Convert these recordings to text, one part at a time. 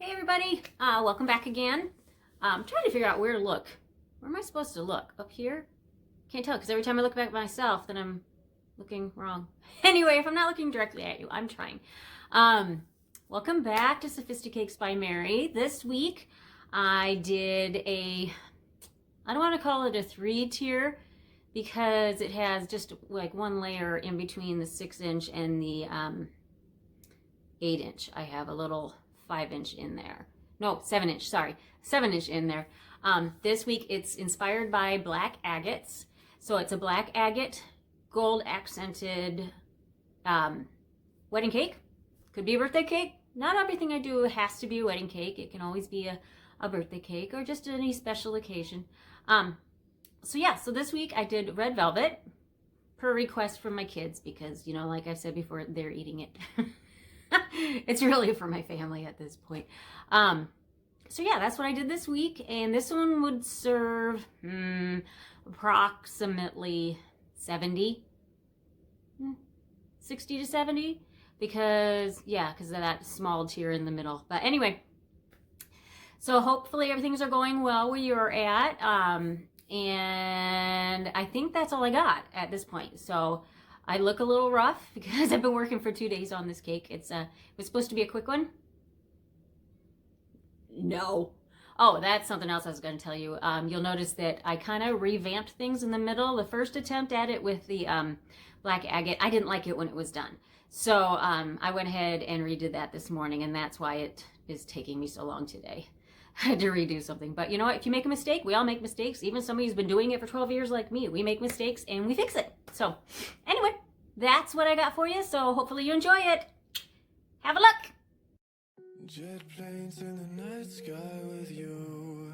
Hey everybody, welcome back again. I'm trying to figure out where to look. Where am I supposed to look? Up here? Can't tell because every time I look back at myself, then I'm looking wrong. Anyway, if I'm not looking directly at you, I'm trying. Welcome back to Sophisticakes by Mary. This week, I did I don't want to call it a 3-tier because it has just like one layer in between the 6-inch and the 8-inch. I have a little 5-inch in there. No, 7-inch, sorry. 7-inch in there. This week it's inspired by Black Agates. So it's a Black Agate gold accented wedding cake. Could be a birthday cake. Not everything I do has to be a wedding cake. It can always be a birthday cake or just any special occasion. So this week I did red velvet per request from my kids because, you know, like I've said before, they're eating it. It's really for my family at this point. So yeah, that's what I did this week. And this one would serve approximately 60 to 70 because of that small tier in the middle. But anyway, so hopefully everything's going well where you're at. And I think that's all I got at this point. So I look a little rough because I've been working for 2 days on this cake. It was supposed to be a quick one. No. Oh, that's something else I was going to tell you. You'll notice that I kind of revamped things in the middle. The first attempt at it with the Black Agate, I didn't like it when it was done. So I went ahead and redid that this morning, and that's why it is taking me so long today. I had to redo something. But you know what? If you make a mistake, we all make mistakes. Even somebody who's been doing it for 12 years like me, we make mistakes and we fix it. So anyway, that's what I got for you. So hopefully you enjoy it. Have a look. Jet planes in the night sky with you.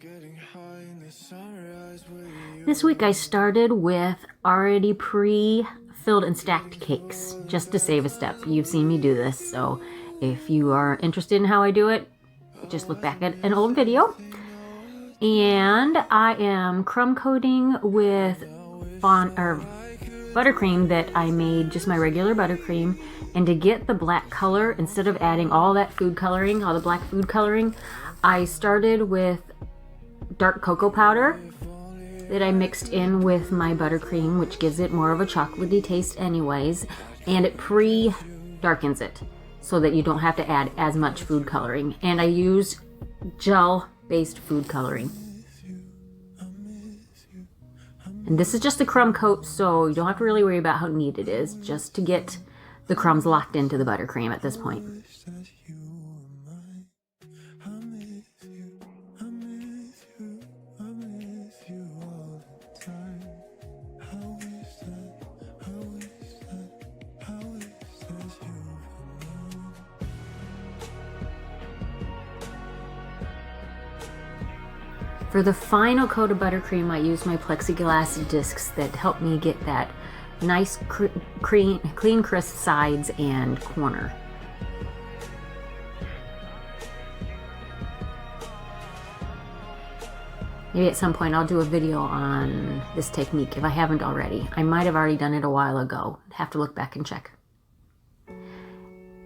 Getting high in the sunrise with you. This week I started with already pre-filled and stacked cakes, just to save a step. You've seen me do this, so if you are interested in how I do it, just look back at an old video. And I am crumb coating with buttercream that I made, just my regular buttercream. And to get the black color, instead of adding all that food coloring, all the black food coloring, I started with dark cocoa powder that I mixed in with my buttercream, which gives it more of a chocolatey taste anyways. And it pre-darkens it so that you don't have to add as much food coloring. And I use gel-based food coloring. And this is just a crumb coat, so you don't have to really worry about how neat it is, just to get the crumbs locked into the buttercream at this point. For the final coat of buttercream, I use my plexiglass discs that help me get that nice clean crisp sides and corner. Maybe at some point I'll do a video on this technique if I haven't already. I might have already done it a while ago. I'd have to look back and check.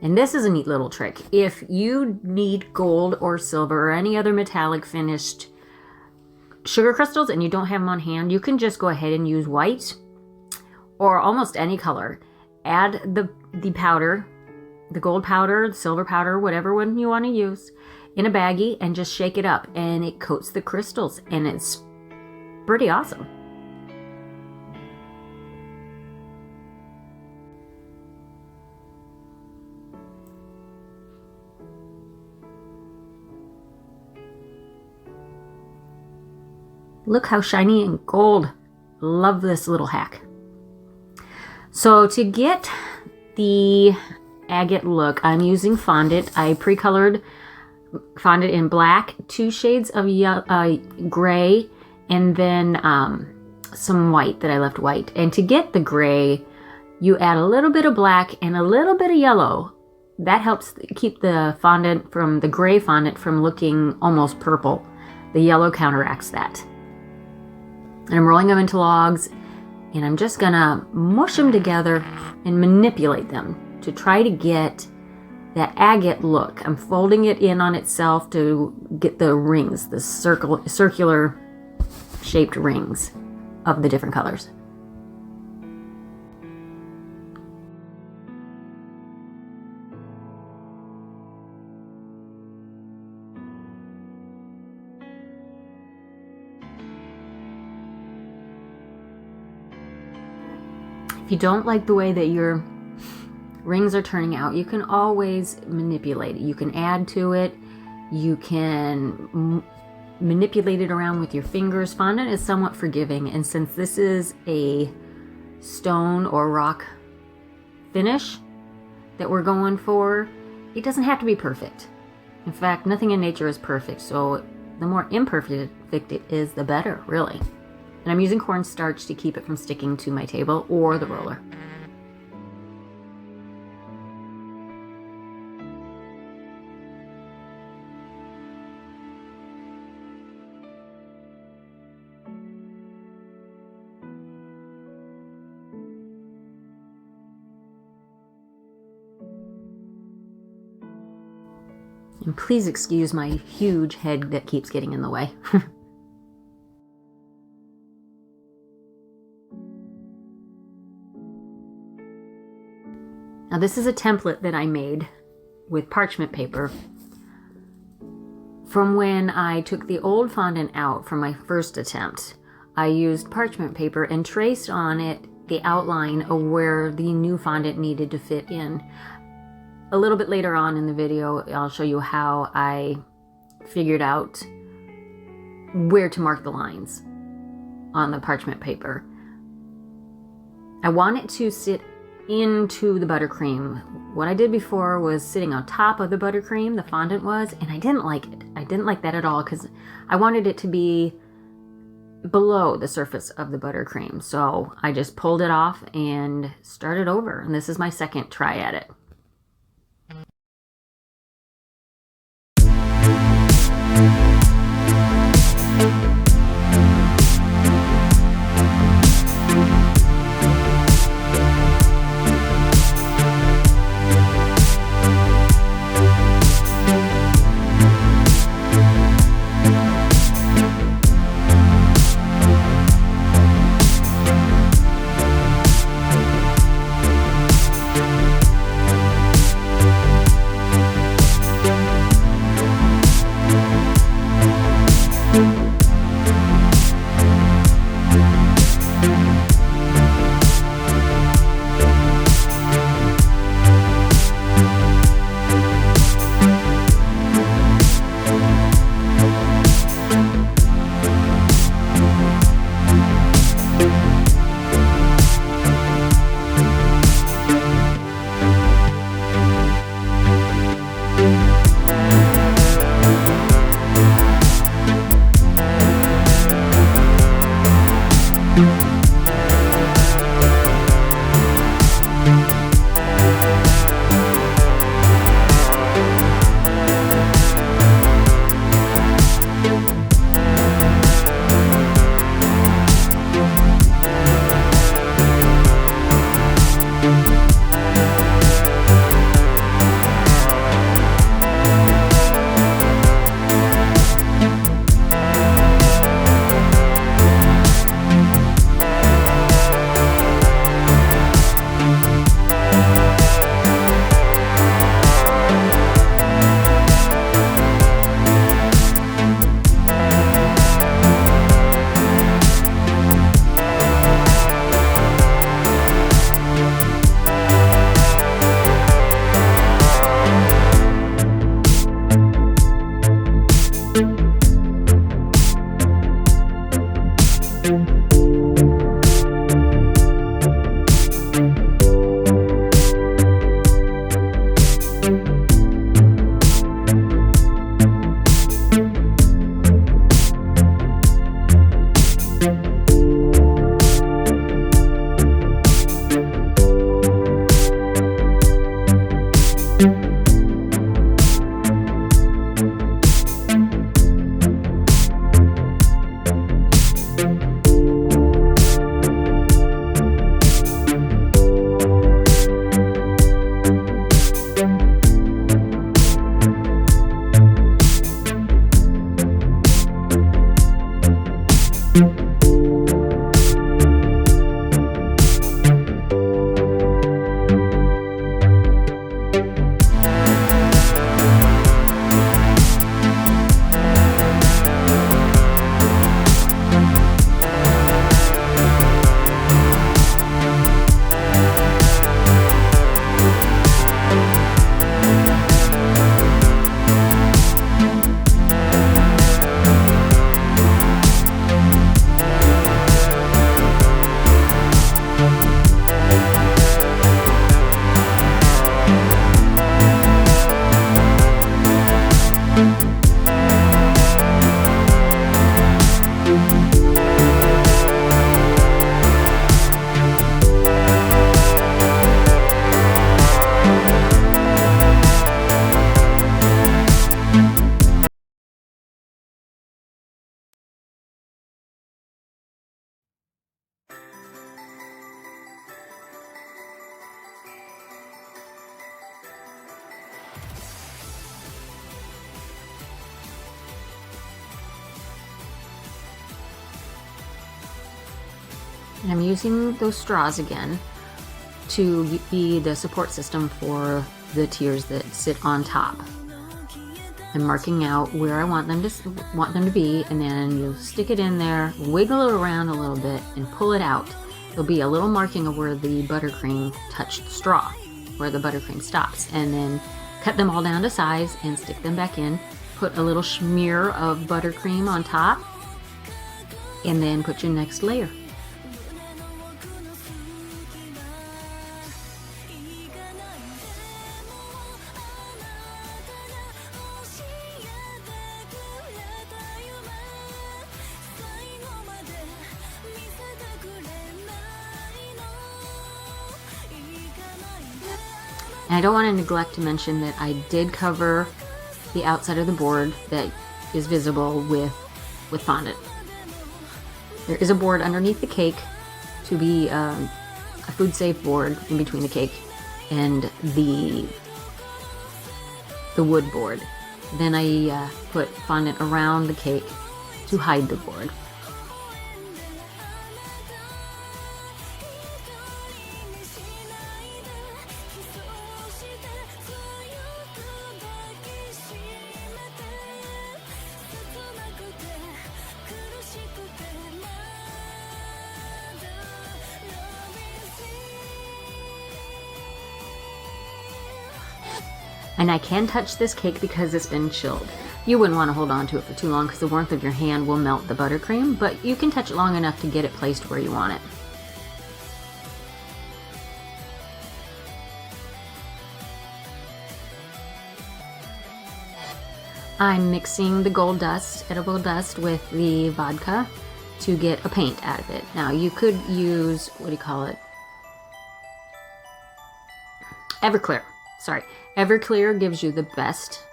And this is a neat little trick. If you need gold or silver or any other metallic finished sugar crystals and you don't have them on hand, you can just go ahead and use white or almost any color. Add the powder, the gold powder, the silver powder, whatever one you want to use, in a baggie and just shake it up, and it coats the crystals, and it's pretty awesome. Look how shiny and gold. Love this little hack. So to get the agate look, I'm using fondant. I pre-colored fondant in black, 2 shades of gray, and then some white that I left white. And to get the gray, you add a little bit of black and a little bit of yellow. That helps keep the gray fondant from looking almost purple. The yellow counteracts that. And I'm rolling them into logs, and I'm just gonna mush them together and manipulate them to try to get that agate look. I'm folding it in on itself to get the rings, the circular shaped rings of the different colors. If you don't like the way that your rings are turning out, you can always manipulate it. You can add to it. You can manipulate it around with your fingers. Fondant is somewhat forgiving, and since this is a stone or rock finish that we're going for, it doesn't have to be perfect. In fact, nothing in nature is perfect, so the more imperfect it is, the better, really. And I'm using cornstarch to keep it from sticking to my table or the roller. And please excuse my huge head that keeps getting in the way. Now this is a template that I made with parchment paper from when I took the old fondant out from my first attempt. I used parchment paper and traced on it the outline of where the new fondant needed to fit in. A little bit later on in the video, I'll show you how I figured out where to mark the lines on the parchment paper. I want it to sit into the buttercream. What I did before was sitting on top of the buttercream, the fondant was, and I didn't like it. I didn't like that at all because I wanted it to be below the surface of the buttercream. So I just pulled it off and started over. And this is my second try at it. And I'm using those straws again to be the support system for the tiers that sit on top. I'm marking out where I want them to be, and then you stick it in there, wiggle it around a little bit, and pull it out. There'll be a little marking of where the buttercream touched the straw, where the buttercream stops, and then cut them all down to size and stick them back in. Put a little smear of buttercream on top, and then put your next layer. And I don't want to neglect to mention that I did cover the outside of the board that is visible with fondant. There is a board underneath the cake to be a food safe board in between the cake and the wood board. Then I put fondant around the cake to hide the board. And I can touch this cake because it's been chilled. You wouldn't want to hold on to it for too long because the warmth of your hand will melt the buttercream, but you can touch it long enough to get it placed where you want it. I'm mixing the gold dust, edible dust, with the vodka to get a paint out of it. Now you could use, what do you call it? Everclear. Sorry. Everclear gives you the best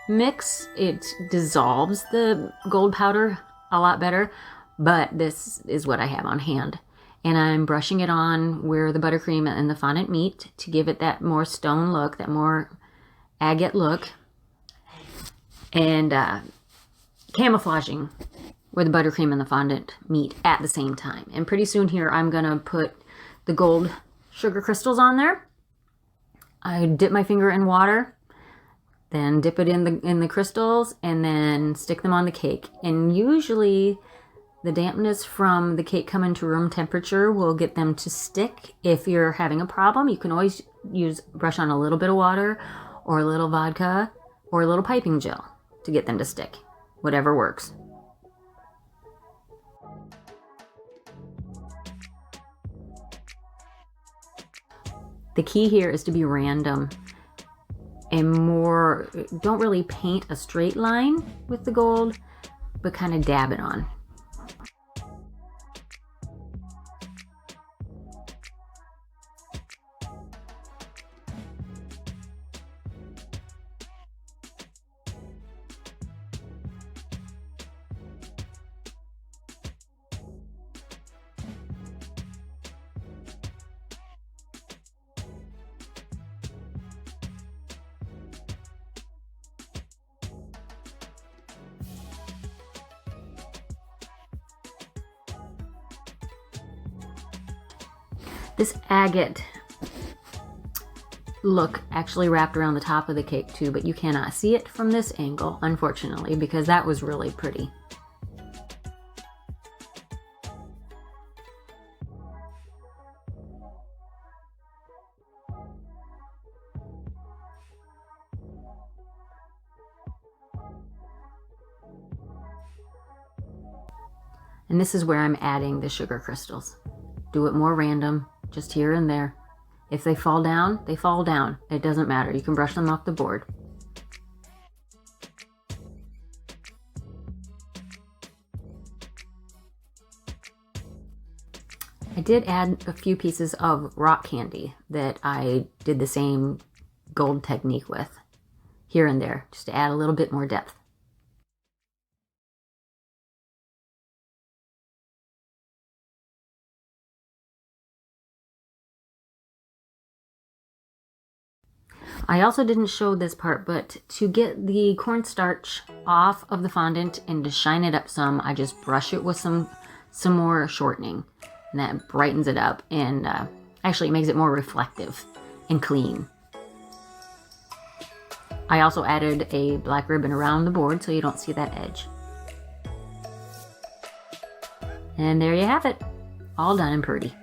mix. It dissolves the gold powder a lot better, but this is what I have on hand. And I'm brushing it on where the buttercream and the fondant meet to give it that more stone look, that more agate look. And camouflaging where the buttercream and the fondant meet at the same time. And pretty soon here I'm going to put the gold sugar crystals on there. I dip my finger in water, then dip it in the crystals, and then stick them on the cake. And usually the dampness from the cake coming to room temperature will get them to stick. If you're having a problem, you can always brush on a little bit of water or a little vodka or a little piping gel to get them to stick. Whatever works. The key here is to be random and more, don't really paint a straight line with the gold, but kind of dab it on. This agate look actually wrapped around the top of the cake too, but you cannot see it from this angle, unfortunately, because that was really pretty. And this is where I'm adding the sugar crystals. Do it more random, just here and there. If they fall down, they fall down. It doesn't matter. You can brush them off the board. did add a few pieces of rock candy that I did the same gold technique with here and there, just to add a little bit more depth. I also didn't show this part, but to get the cornstarch off of the fondant and to shine it up some, I just brush it with some more shortening, and that brightens it up, and actually it makes it more reflective and clean. I also added a black ribbon around the board so you don't see that edge. And there you have it, all done and pretty.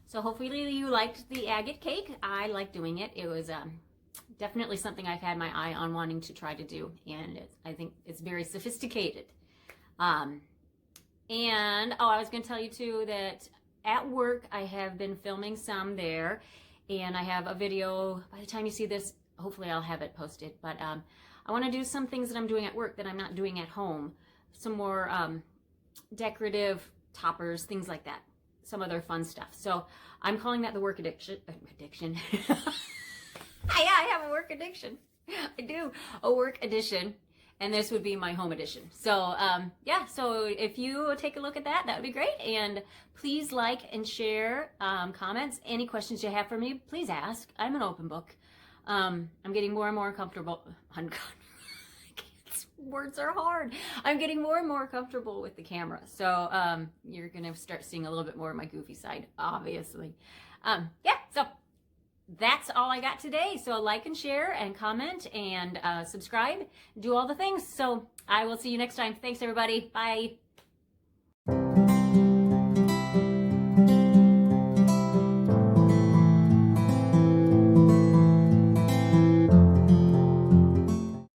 So hopefully you liked the agate cake. I like doing it. It was definitely something I've had my eye on wanting to try to do, and I think it's very sophisticated. And I was going to tell you too that at work I have been filming some there, and I have a video. By the time you see this, hopefully I'll have it posted. But I want to do some things that I'm doing at work that I'm not doing at home. Some more decorative toppers, things like that. Some other fun stuff. So I'm calling that the work addiction. I have a work addiction. I do. A work edition. And this would be my home edition. So yeah, so if you take a look at that, that would be great. And please like and share comments. Any questions you have for me, please ask. I'm an open book. I'm getting more and more comfortable. Words are hard. I'm getting more and more comfortable with the camera. So you're going to start seeing a little bit more of my goofy side, obviously. Yeah, so that's all I got today. So like and share and comment and subscribe. Do all the things. So I will see you next time. Thanks, everybody. Bye.